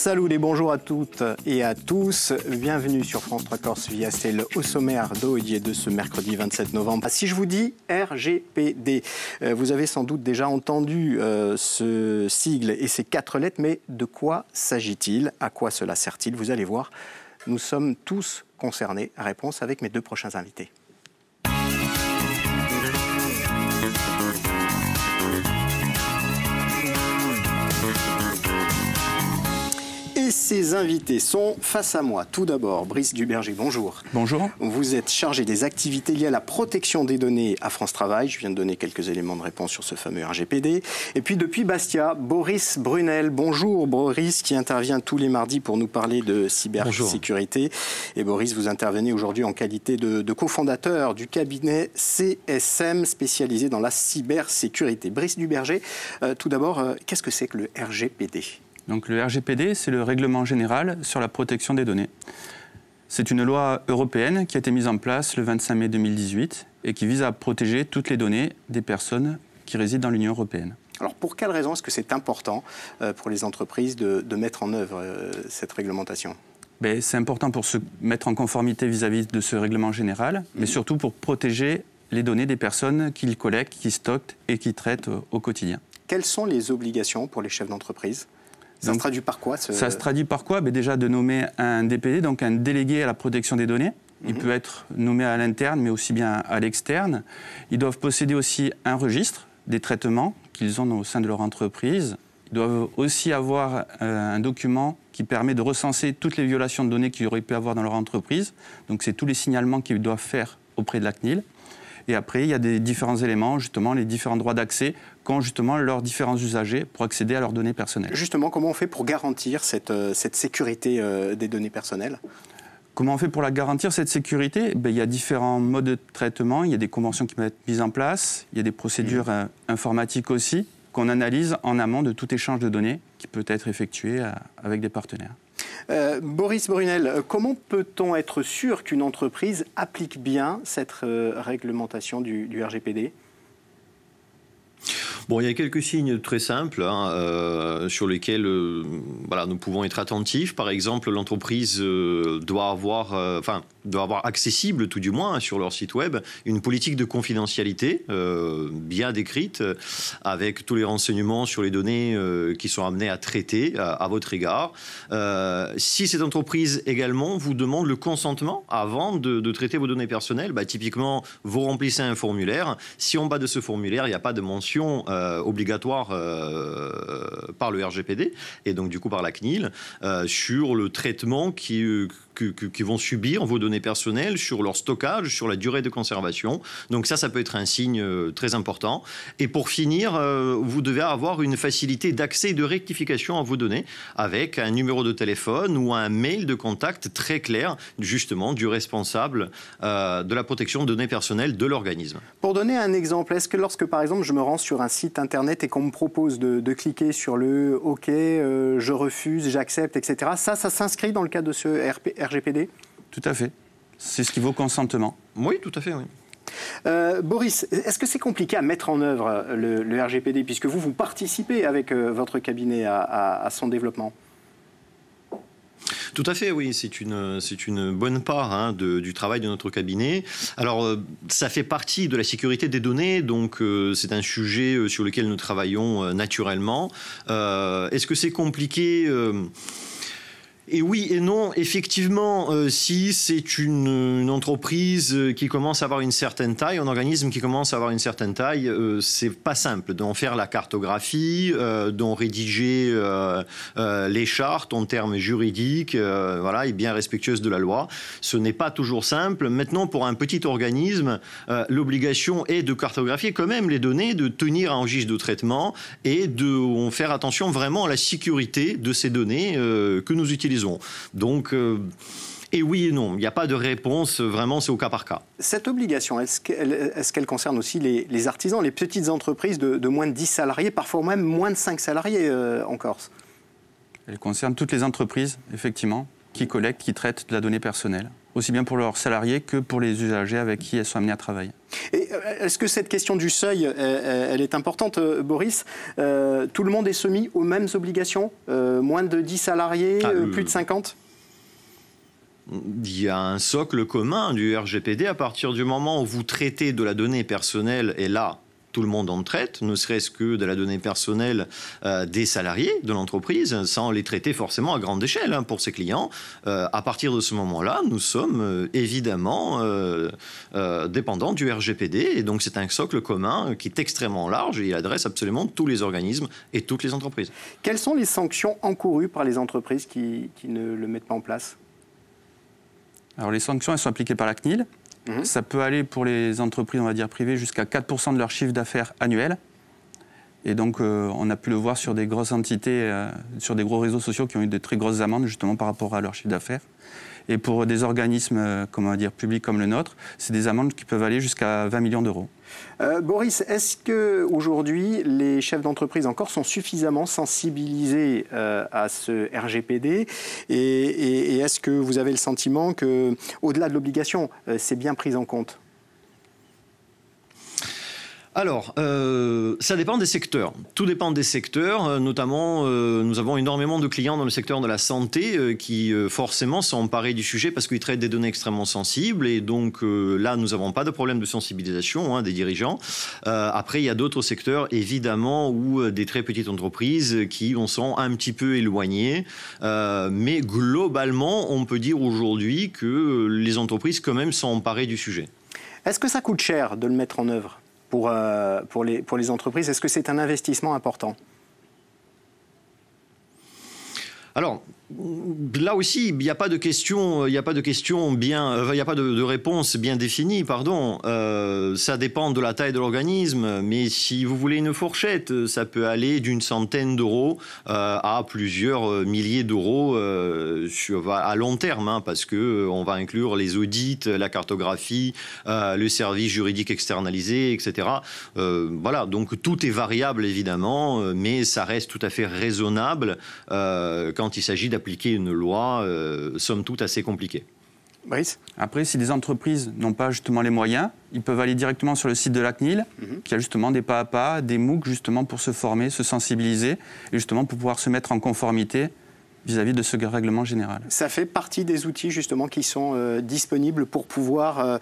Salut les bonjours à toutes et à tous. Bienvenue sur France 3 Corse Viastel au sommaire d'Oïdier de ce mercredi 27 novembre. Si je vous dis RGPD, vous avez sans doute déjà entendu ce sigle et ces 4 lettres, mais de quoi s'agit-il? À quoi cela sert-il? Vous allez voir, nous sommes tous concernés. Réponse avec mes 2 prochains invités. Ces invités sont face à moi. Tout d'abord, Brice Duberger, bonjour. Bonjour. Vous êtes chargé des activités liées à la protection des données à France Travail. Je viens de donner quelques éléments de réponse sur ce fameux RGPD. Et puis depuis Bastia, Boris Brunel. Bonjour Boris, qui intervient tous les mardis pour nous parler de cybersécurité. Et Boris, vous intervenez aujourd'hui en qualité de cofondateur du cabinet CSM spécialisé dans la cybersécurité. Brice Duberger, tout d'abord, qu'est-ce que c'est que le RGPD ? Donc le RGPD, c'est le Règlement général sur la protection des données. C'est une loi européenne qui a été mise en place le 25 mai 2018 et qui vise à protéger toutes les données des personnes qui résident dans l'Union européenne. Alors pour quelle raison est-ce que c'est important pour les entreprises de mettre en œuvre cette réglementation ? C'est important pour se mettre en conformité vis-à-vis de ce règlement général, mais surtout pour protéger les données des personnes qui les collectent, qui stockent et qui traitent au quotidien. Quelles sont les obligations pour les chefs d'entreprise ? Ça se traduit par quoi Ça se traduit par quoi ? Déjà de nommer un DPD, donc un délégué à la protection des données. Il peut être nommé à l'interne, mais aussi bien à l'externe. Ils doivent posséder aussi un registre des traitements qu'ils ont au sein de leur entreprise. Ils doivent aussi avoir un document qui permet de recenser toutes les violations de données qu'ils auraient pu avoir dans leur entreprise. Donc c'est tous les signalements qu'ils doivent faire auprès de la CNIL. Et après, il y a des différents éléments, justement, les différents droits d'accès qu'ont justement leurs différents usagers pour accéder à leurs données personnelles. Justement, comment on fait pour garantir cette sécurité des données personnelles ? Comment on fait pour la garantir, cette sécurité ? Il y a différents modes de traitement, il y a des conventions qui peuvent être mises en place, il y a des procédures informatiques aussi, qu'on analyse en amont de tout échange de données qui peut être effectué avec des partenaires. Boris Brunel, comment peut-on être sûr qu'une entreprise applique bien cette réglementation du RGPD ? Bon, il y a quelques signes très simples sur lesquels nous pouvons être attentifs. Par exemple, l'entreprise doit avoir accessible, tout du moins, sur leur site web, une politique de confidentialité bien décrite, avec tous les renseignements sur les données qui sont amenés à traiter à votre égard. Si cette entreprise également vous demande le consentement avant de traiter vos données personnelles, typiquement, vous remplissez un formulaire. Si en bas de ce formulaire, il n'y a pas de mention obligatoire par le RGPD et donc du coup par la CNIL sur le traitement qui vont subir vos données personnelles, sur leur stockage, sur la durée de conservation. Donc ça peut être un signe très important. Et pour finir, vous devez avoir une facilité d'accès et de rectification à vos données avec un numéro de téléphone ou un mail de contact très clair, justement, du responsable de la protection de données personnelles de l'organisme. Pour donner un exemple, est-ce que lorsque, par exemple, je me rends sur un site internet et qu'on me propose de cliquer sur le « OK », je refuse, j'accepte, etc., ça s'inscrit dans le cadre de ce RGPD ? Tout à fait. C'est ce qui vaut consentement. Oui, tout à fait, oui. Boris, est-ce que c'est compliqué à mettre en œuvre le RGPD, puisque vous participez avec votre cabinet à son développement ? Tout à fait, oui. C'est une bonne part du travail de notre cabinet. Alors, ça fait partie de la sécurité des données, donc c'est un sujet sur lequel nous travaillons naturellement. Est-ce que c'est compliqué ? Et oui et non, effectivement, si c'est une entreprise qui commence à avoir une certaine taille, un organisme qui commence à avoir une certaine taille, c'est pas simple d'en faire la cartographie, d'en rédiger les chartes en termes juridiques, et bien respectueuses de la loi. Ce n'est pas toujours simple. Maintenant, pour un petit organisme, l'obligation est de cartographier quand même les données, de tenir un registre de traitement et de faire attention vraiment à la sécurité de ces données que nous utilisons. Donc, et oui et non, il n'y a pas de réponse, vraiment c'est au cas par cas. Cette obligation, est-ce qu'elle concerne aussi les artisans, les petites entreprises de moins de 10 salariés, parfois même moins de 5 salariés en Corse ? Elle concerne toutes les entreprises, effectivement, qui collectent, qui traitent de la donnée personnelle, aussi bien pour leurs salariés que pour les usagers avec qui elles sont amenées à travailler. Et est-ce que cette question du seuil, elle est importante, Boris? Tout le monde est soumis aux mêmes obligations? Moins de 10 salariés, plus de 50? Il y a un socle commun du RGPD. À partir du moment où vous traitez de la donnée personnelle, et là, tout le monde en traite, ne serait-ce que de la donnée personnelle des salariés de l'entreprise, sans les traiter forcément à grande échelle pour ses clients. À partir de ce moment-là, nous sommes évidemment dépendants du RGPD. Et donc, c'est un socle commun qui est extrêmement large et il adresse absolument tous les organismes et toutes les entreprises. Quelles sont les sanctions encourues par les entreprises qui ne le mettent pas en place? Alors, les sanctions, elles sont appliquées par la CNIL. Ça peut aller pour les entreprises, on va dire privées, jusqu'à 4% de leur chiffre d'affaires annuel. Et donc, on a pu le voir sur des grosses entités, sur des gros réseaux sociaux qui ont eu de très grosses amendes, justement, par rapport à leur chiffre d'affaires. Et pour des organismes, comment on va dire, publics comme le nôtre, c'est des amendes qui peuvent aller jusqu'à 20 millions d'euros. Boris, est-ce qu'aujourd'hui, les chefs d'entreprise encore sont suffisamment sensibilisés à ce RGPD et est-ce que vous avez le sentiment qu'au-delà de l'obligation, c'est bien pris en compte? Alors, ça dépend des secteurs. Tout dépend des secteurs. Notamment, nous avons énormément de clients dans le secteur de la santé qui forcément sont emparés du sujet parce qu'ils traitent des données extrêmement sensibles. Et donc là, nous n'avons pas de problème de sensibilisation des dirigeants. Après, il y a d'autres secteurs, évidemment, où des très petites entreprises qui en sont un petit peu éloignées. Mais globalement, on peut dire aujourd'hui que les entreprises, quand même, sont emparées du sujet. Est-ce que ça coûte cher de le mettre en œuvre pour les entreprises? Est-ce que c'est un investissement important? Alors, là aussi, il n'y a pas de question, il n'y a pas de réponse bien définie, pardon. Ça dépend de la taille de l'organisme, mais si vous voulez une fourchette, ça peut aller d'une centaine d'euros à plusieurs milliers d'euros à long terme, parce que on va inclure les audits, la cartographie, le service juridique externalisé, etc. Voilà, donc tout est variable évidemment, mais ça reste tout à fait raisonnable quand il s'agit d'appliquer une loi, somme toute, assez compliquée. Brice ? Après, si des entreprises n'ont pas justement les moyens, ils peuvent aller directement sur le site de la CNIL, qui a justement des pas à pas, des MOOC justement pour se former, se sensibiliser, et justement pour pouvoir se mettre en conformité vis-à-vis de ce règlement général. Ça fait partie des outils justement qui sont disponibles pour pouvoir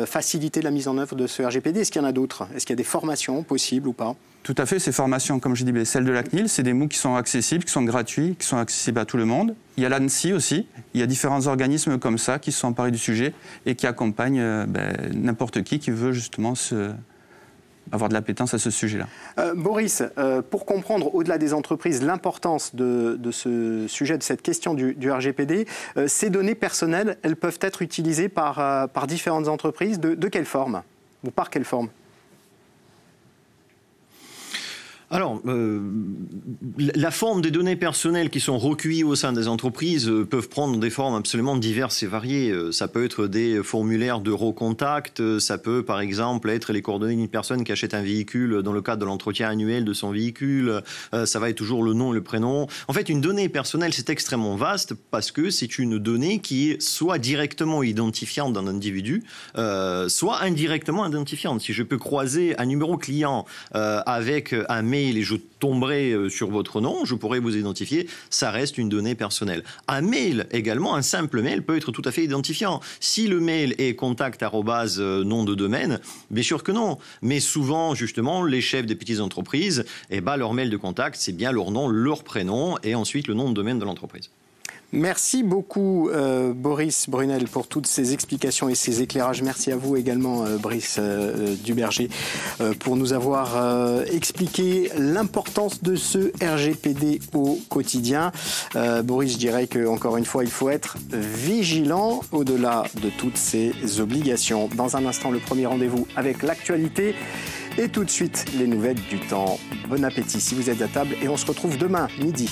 faciliter la mise en œuvre de ce RGPD. Est-ce qu'il y en a d'autres? Est-ce qu'il y a des formations possibles ou pas? Tout à fait, ces formations, comme je dis, celles de la CNIL, c'est des MOOC qui sont accessibles, qui sont gratuits, qui sont accessibles à tout le monde. Il y a l'ANSSI aussi, il y a différents organismes comme ça qui se sont emparés du sujet et qui accompagnent n'importe qui veut justement avoir de l'appétence à ce sujet-là. Boris, pour comprendre au-delà des entreprises l'importance de ce sujet, de cette question du RGPD, ces données personnelles, elles peuvent être utilisées par différentes entreprises. De quelle forme ou par quelle forme? Alors, la forme des données personnelles qui sont recueillies au sein des entreprises peuvent prendre des formes absolument diverses et variées. Ça peut être des formulaires d'Eurocontact, ça peut par exemple être les coordonnées d'une personne qui achète un véhicule dans le cadre de l'entretien annuel de son véhicule, ça va être toujours le nom et le prénom. En fait, une donnée personnelle, c'est extrêmement vaste parce que c'est une donnée qui est soit directement identifiante d'un individu, soit indirectement identifiante. Si je peux croiser un numéro client avec un mail et je tomberai sur votre nom, je pourrai vous identifier, ça reste une donnée personnelle. Un mail également, un simple mail peut être tout à fait identifiant. Si le mail est contact@nom de domaine, bien sûr que non. Mais souvent, justement, les chefs des petites entreprises, leur mail de contact, c'est bien leur nom, leur prénom et ensuite le nom de domaine de l'entreprise. Merci beaucoup Boris Brunel pour toutes ces explications et ces éclairages. Merci à vous également Brice Duberger pour nous avoir expliqué l'importance de ce RGPD au quotidien. Boris, je dirais qu'encore une fois, il faut être vigilant au-delà de toutes ces obligations. Dans un instant, le premier rendez-vous avec l'actualité et tout de suite les nouvelles du temps. Bon appétit si vous êtes à table et on se retrouve demain midi.